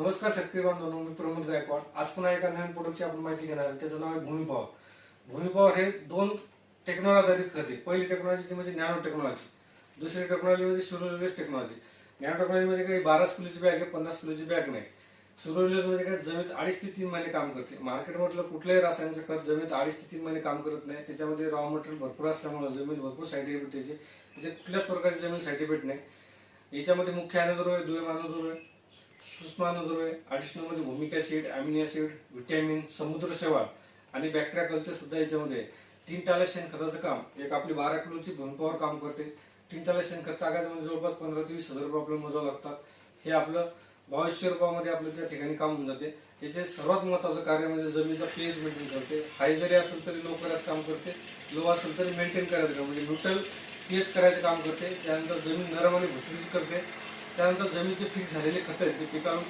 नमस्कार शेतकरी बांधवांनो, मी प्रमोद गायकवाड. आज पुन्हा एका नवीन प्रोडक्टची आपण माहिती घेणार आहे. त्याचं नाव आहे भूमिपॉवर. भूमिपॉवर हे दोन टेक्नॉलॉजी आधारित खते. पहिली टेक्नॉलॉजी म्हणजे नॅनो टेक्नॉलॉजी, दुसरी टेक्नॉलॉजी म्हणजे सुरोलिस टेक्नॉलॉजी. नॅनो टेक्नॉलॉजी म्हणजे काही 12 किलोची बॅग आहे, 50 किलोची बॅग नाही. सुरोलिस म्हणजे काय, जमिनीत 2.5 ते 3 महिने काम करते. मार्केटमधलं कुठलंही रासायनिक खत जमिनीत 2.5 ते 3 महिने काम करत नाही. त्याच्यामध्ये रॉ मटेरियल भरपूर असल्यामुळे जमीन भरपूर साईड इफेक्ट त्याचे कुठल्याच प्रकारची जमीन साईड इफेक्ट नाही. याच्यामध्ये मुख्य अॅनोझोर आहे, दुय्यम अॅनोझोर आहे, सूक्ष्म अॅनोझोर आहे. ॲडिशनल मध्ये भूमिक ऍसिड, अमिनो ऍसिड, व्हिटॅमिन, समुद्र शेवाळ आणि बॅक्टेरिया कल्चर सुद्धा याच्यामध्ये. 3 टाला शेणखताचं काम, एक आपली 12 किलोची भूमिपॉवर काम करते. 3 टाला शेणखत टाकायचं म्हणजे जवळपास 15 ते 20 हजार रुपये आपल्याला मोजावं लागतात. हे आपलं 2200 रुपयामध्ये आपलं त्या ठिकाणी काम होऊन जाते. याचे सर्वात महत्त्वाचं कार्य म्हणजे जमिनीचा पीएच मेंटेन करते. हाय जरी असेल तरी लो करायचं काम करते, लो असेल तरी मेंटेन करायचं काम म्हणजे न्यूट्रल पीएच करायचं काम करते. त्यानंतर जमीन नरम आणि भुसभुशीत करते. त्यानंतर जमिनीचे फिक्स झालेले खतं आहेत जे पिकाला